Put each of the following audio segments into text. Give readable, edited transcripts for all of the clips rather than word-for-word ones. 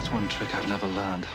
That's one trick I've never learned.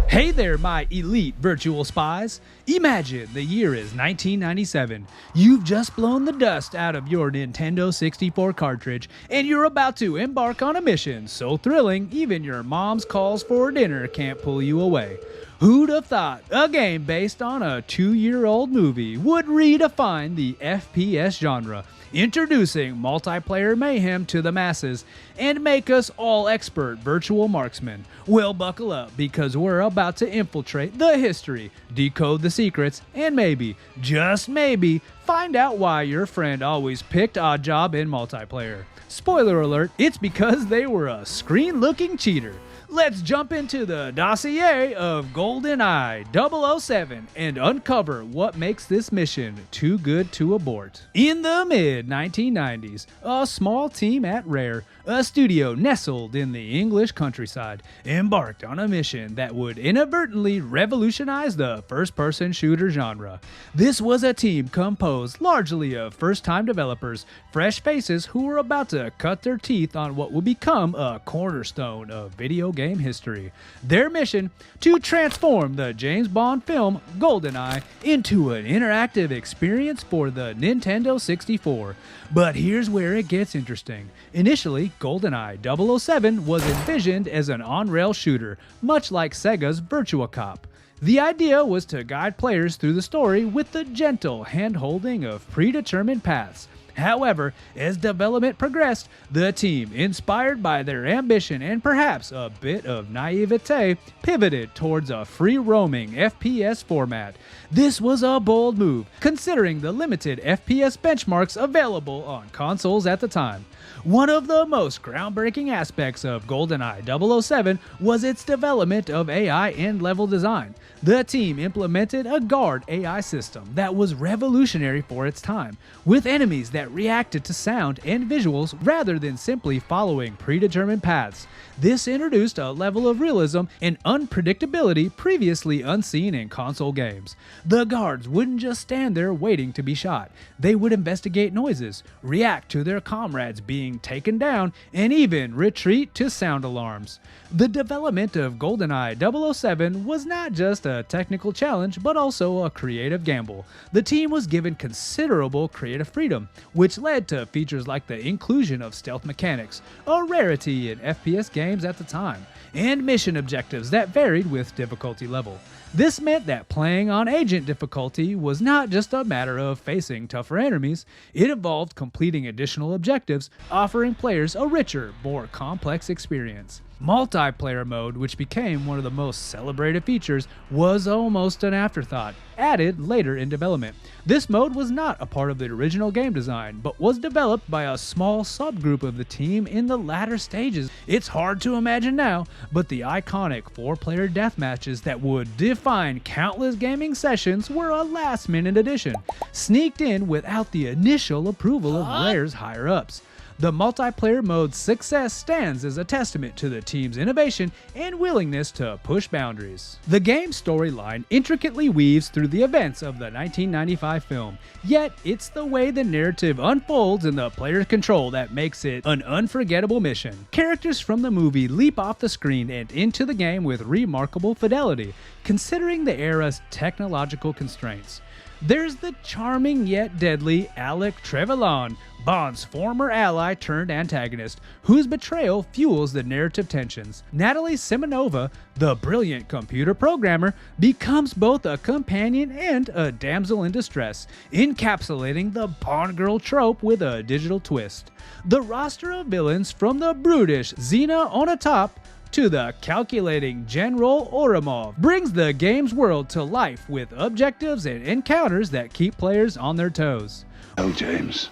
Hey there, my elite virtual spies. Imagine the year is 1997. You've just blown the dust out of your Nintendo 64 cartridge, and you're about to embark on a mission so thrilling even your mom's calls for dinner can't pull you away. Who'd have thought a game based on a 2-year-old movie would redefine the FPS genre, introducing multiplayer mayhem to the masses, and make us all expert virtual marksmen? Well, buckle up, because we're about to infiltrate the history, decode the secrets, and maybe, just maybe, find out why your friend always picked Oddjob in multiplayer. Spoiler alert, it's because they were a screen-looking cheater. Let's jump into the dossier of GoldenEye 007 and uncover what makes this mission too good to abort. In the mid-1990s, a small team at Rare, a studio nestled in the English countryside, embarked on a mission that would inadvertently revolutionize the first-person shooter genre. This was a team composed largely of first-time developers, fresh faces who were about to cut their teeth on what would become a cornerstone of video game history. Their mission: to transform the James Bond film GoldenEye into an interactive experience for the Nintendo 64. But here's where it gets interesting. Initially, GoldenEye 007 was envisioned as an on-rail shooter, much like Sega's Virtua Cop. The idea was to guide players through the story with the gentle hand-holding of predetermined paths. However, as development progressed, the team, inspired by their ambition and perhaps a bit of naivete, pivoted towards a free-roaming FPS format. This was a bold move, considering the limited FPS benchmarks available on consoles at the time. One of the most groundbreaking aspects of GoldenEye 007 was its development of AI and level design. The team implemented a guard AI system that was revolutionary for its time, with enemies that reacted to sound and visuals rather than simply following predetermined paths. This introduced a level of realism and unpredictability previously unseen in console games. The guards wouldn't just stand there waiting to be shot. They would investigate noises, react to their comrades being taken down, and even retreat to sound alarms. The development of GoldenEye 007 was not just a technical challenge, but also a creative gamble. The team was given considerable creative freedom, which led to features like the inclusion of stealth mechanics, a rarity in FPS games at the time, and mission objectives that varied with difficulty level. This meant that playing on Agent difficulty was not just a matter of facing tougher enemies, it involved completing additional objectives, offering players a richer, more complex experience. Multiplayer mode, which became one of the most celebrated features, was almost an afterthought, added later in development. This mode was not a part of the original game design, but was developed by a small subgroup of the team in the latter stages. It's hard to imagine now, but the iconic 4-player deathmatches that would define countless gaming sessions were a last-minute addition, sneaked in without the initial approval of Rare's higher-ups. The multiplayer mode's success stands as a testament to the team's innovation and willingness to push boundaries. The game's storyline intricately weaves through the events of the 1995 film, yet it's the way the narrative unfolds and the player's control that makes it an unforgettable mission. Characters from the movie leap off the screen and into the game with remarkable fidelity, considering the era's technological constraints. There's the charming yet deadly Alec Trevelyan, Bond's former ally turned antagonist, whose betrayal fuels the narrative tensions. Natalie Simonova, the brilliant computer programmer, becomes both a companion and a damsel in distress, encapsulating the Bond girl trope with a digital twist. The roster of villains, from the brutish Xena Onatop to the calculating General Oramov, brings the game's world to life with objectives and encounters that keep players on their toes. Oh, James.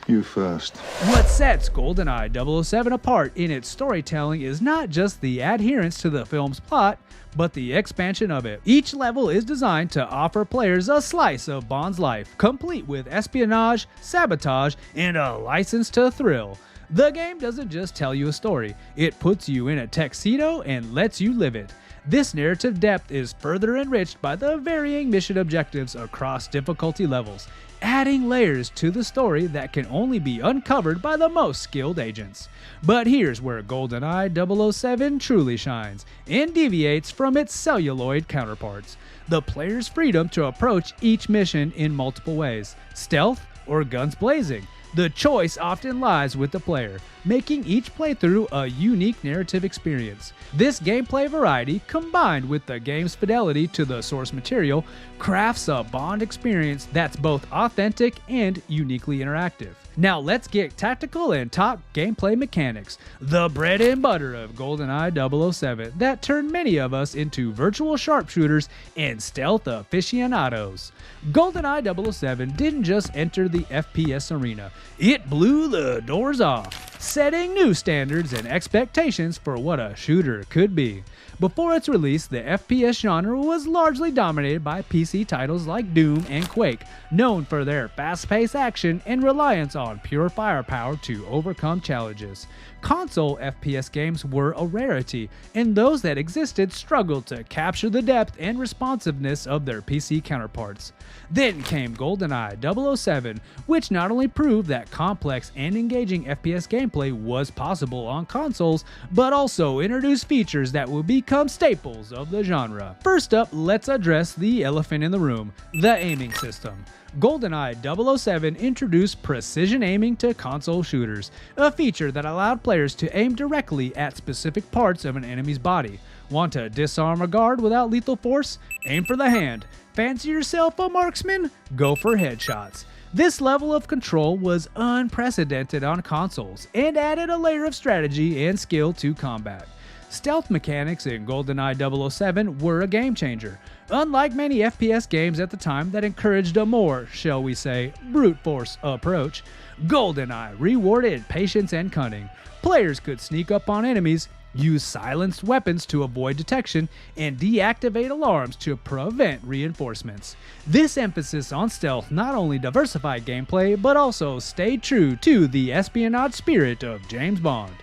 You first. What sets GoldenEye 007 apart in its storytelling is not just the adherence to the film's plot, but the expansion of it. Each level is designed to offer players a slice of Bond's life, complete with espionage, sabotage, and a license to thrill. The game doesn't just tell you a story, it puts you in a tuxedo and lets you live it. This narrative depth is further enriched by the varying mission objectives across difficulty levels. adding layers to the story that can only be uncovered by the most skilled agents. But here's where GoldenEye 007 truly shines and deviates from its celluloid counterparts: the player's freedom to approach each mission in multiple ways, stealth or guns blazing. The choice often lies with the player, making each playthrough a unique narrative experience. This gameplay variety, combined with the game's fidelity to the source material, crafts a Bond experience that's both authentic and uniquely interactive. Now let's get tactical and talk gameplay mechanics, the bread and butter of GoldenEye 007 that turned many of us into virtual sharpshooters and stealth aficionados. GoldenEye 007 didn't just enter the FPS arena, it blew the doors off, setting new standards and expectations for what a shooter could be. Before its release, the FPS genre was largely dominated by PC titles like Doom and Quake, known for their fast-paced action and reliance on pure firepower to overcome challenges. Console FPS games were a rarity, and those that existed struggled to capture the depth and responsiveness of their PC counterparts. Then came GoldenEye 007, which not only proved that complex and engaging FPS gameplay was possible on consoles, but also introduced features that would become staples of the genre. First up, let's address the elephant in the room: the aiming system. GoldenEye 007 introduced precision aiming to console shooters, a feature that allowed players to aim directly at specific parts of an enemy's body. Want to disarm a guard without lethal force? Aim for the hand. Fancy yourself a marksman? Go for headshots. This level of control was unprecedented on consoles and added a layer of strategy and skill to combat. Stealth mechanics in GoldenEye 007 were a game changer. Unlike many FPS games at the time that encouraged a more, shall we say, brute force approach, GoldenEye rewarded patience and cunning. Players could sneak up on enemies, use silenced weapons to avoid detection, and deactivate alarms to prevent reinforcements. This emphasis on stealth not only diversified gameplay, but also stayed true to the espionage spirit of James Bond.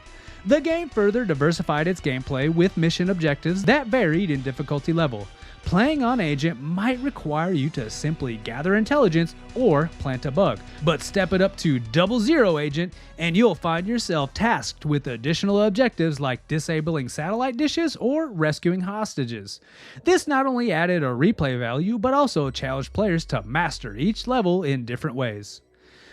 The game further diversified its gameplay with mission objectives that varied in difficulty level. Playing on Agent might require you to simply gather intelligence or plant a bug, but step it up to 00 Agent and you'll find yourself tasked with additional objectives like disabling satellite dishes or rescuing hostages. This not only added a replay value, but also challenged players to master each level in different ways.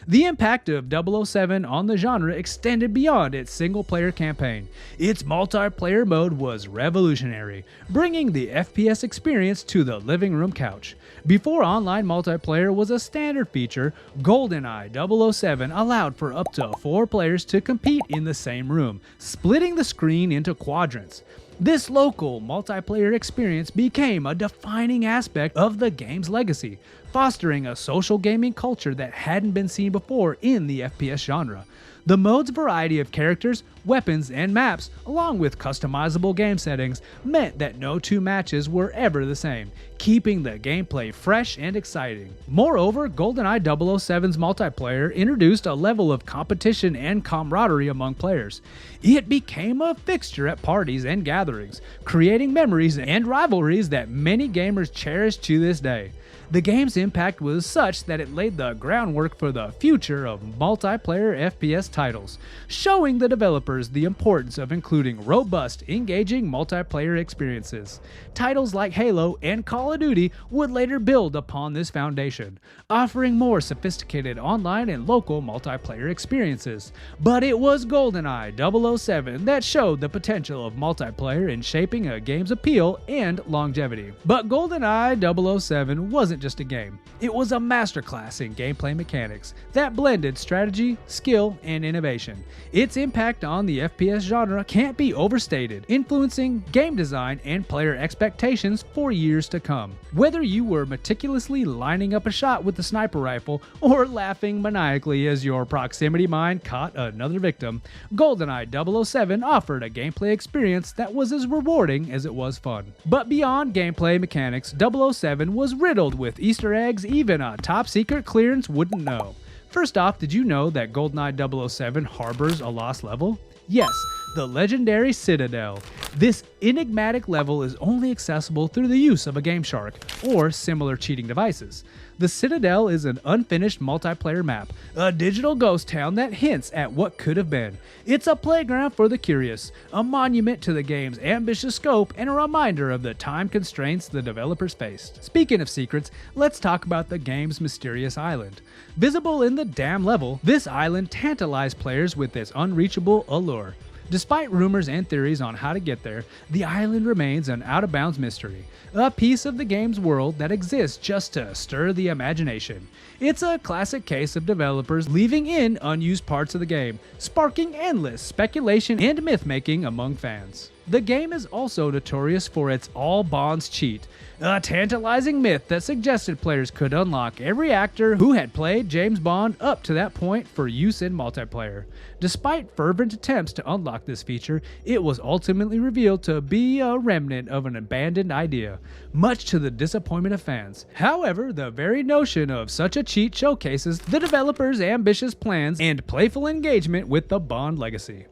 The impact of 007 on the genre extended beyond its single-player campaign. Its multiplayer mode was revolutionary, bringing the FPS experience to the living room couch. Before online multiplayer was a standard feature, GoldenEye 007 allowed for up to 4 players to compete in the same room, splitting the screen into quadrants. This local multiplayer experience became a defining aspect of the game's legacy, fostering a social gaming culture that hadn't been seen before in the FPS genre. The mode's variety of characters, weapons, and maps, along with customizable game settings, meant that no two matches were ever the same, keeping the gameplay fresh and exciting. Moreover, GoldenEye 007's multiplayer introduced a level of competition and camaraderie among players. It became a fixture at parties and gatherings, creating memories and rivalries that many gamers cherish to this day. The game's impact was such that it laid the groundwork for the future of multiplayer FPS titles, showing the developers the importance of including robust, engaging multiplayer experiences. Titles like Halo and Call of Duty would later build upon this foundation, offering more sophisticated online and local multiplayer experiences. But it was GoldenEye 007 that showed the potential of multiplayer in shaping a game's appeal and longevity. But GoldenEye 007 wasn't just a game. It was a masterclass in gameplay mechanics that blended strategy, skill, and innovation. Its impact on the FPS genre can't be overstated, influencing game design and player expectations for years to come. Whether you were meticulously lining up a shot with the sniper rifle or laughing maniacally as your proximity mine caught another victim, GoldenEye 007 offered a gameplay experience that was as rewarding as it was fun. But beyond gameplay mechanics, 007 was riddled with Easter eggs even a top-secret clearance wouldn't know. First off, did you know that GoldenEye 007 harbors a lost level? Yes, the legendary Citadel. This enigmatic level is only accessible through the use of a Game Shark or similar cheating devices. The Citadel is an unfinished multiplayer map, a digital ghost town that hints at what could have been. It's a playground for the curious, a monument to the game's ambitious scope, and a reminder of the time constraints the developers faced. Speaking of secrets, let's talk about the game's mysterious island. Visible in the dam level, this island tantalized players with its unreachable allure. Despite rumors and theories on how to get there, the island remains an out-of-bounds mystery, a piece of the game's world that exists just to stir the imagination. It's a classic case of developers leaving in unused parts of the game, sparking endless speculation and myth-making among fans. The game is also notorious for its all bonds cheat, a tantalizing myth that suggested players could unlock every actor who had played James Bond up to that point for use in multiplayer. Despite fervent attempts to unlock this feature, it was ultimately revealed to be a remnant of an abandoned idea, much to the disappointment of fans. However, the very notion of such a cheat showcases the developers' ambitious plans and playful engagement with the Bond legacy.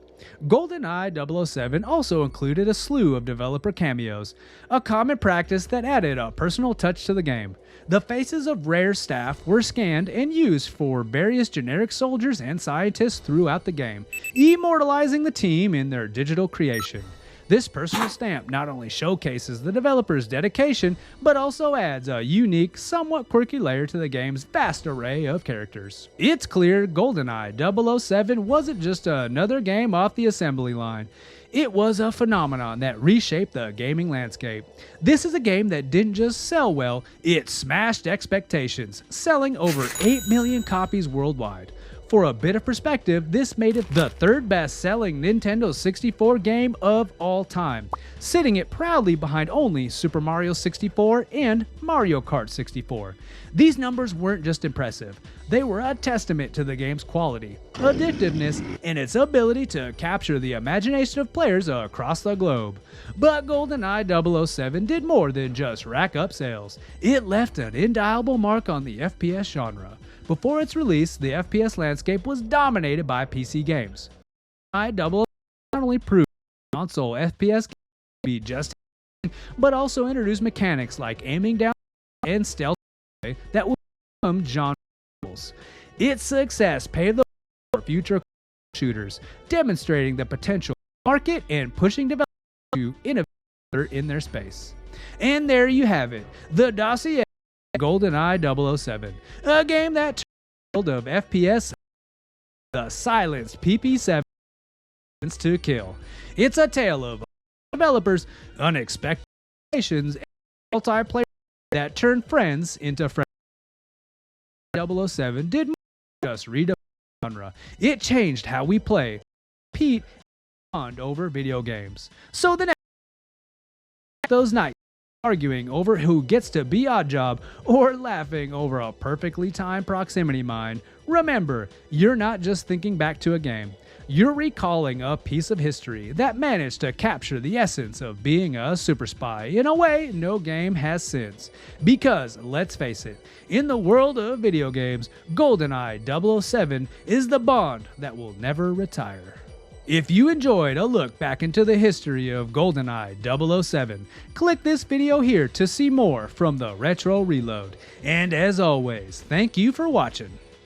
GoldenEye 007 also included a slew of developer cameos, a common practice that added a personal touch to the game. The faces of Rare staff were scanned and used for various generic soldiers and scientists throughout the game, immortalizing the team in their digital creation. This personal stamp not only showcases the developer's dedication, but also adds a unique, somewhat quirky layer to the game's vast array of characters. It's clear GoldenEye 007 wasn't just another game off the assembly line. It was a phenomenon that reshaped the gaming landscape. This is a game that didn't just sell well, it smashed expectations, selling over 8 million copies worldwide. For a bit of perspective, this made it the third best-selling Nintendo 64 game of all time, sitting it proudly behind only Super Mario 64 and Mario Kart 64. These numbers weren't just impressive, they were a testament to the game's quality, addictiveness, and its ability to capture the imagination of players across the globe. But GoldenEye 007 did more than just rack up sales. It left an indelible mark on the FPS genre. Before its release, the FPS landscape was dominated by PC games. GoldenEye 007 not only proved console FPS could be just but also introduced mechanics like aiming down and stealth that would become genre rules. Its success paved the way for future shooters, demonstrating the potential market and pushing developers to innovate in their space. And there you have it, the dossier GoldenEye 007, a game that turned the world of FPS the silenced PP7 to kill. It's a tale of developers, unexpected creations, and multiplayer that turned friends into friends. 007 did more than just redefine the genre. It changed how we play, compete, and bond over video games. So the next those nights arguing over who gets to be Oddjob or laughing over a perfectly timed proximity mine, remember, you're not just thinking back to a game. You're recalling a piece of history that managed to capture the essence of being a super spy in a way no game has since. Because, let's face it, in the world of video games, GoldenEye 007 is the Bond that will never retire. If you enjoyed a look back into the history of GoldenEye 007, click this video here to see more from the Retro Reload. And as always, thank you for watching.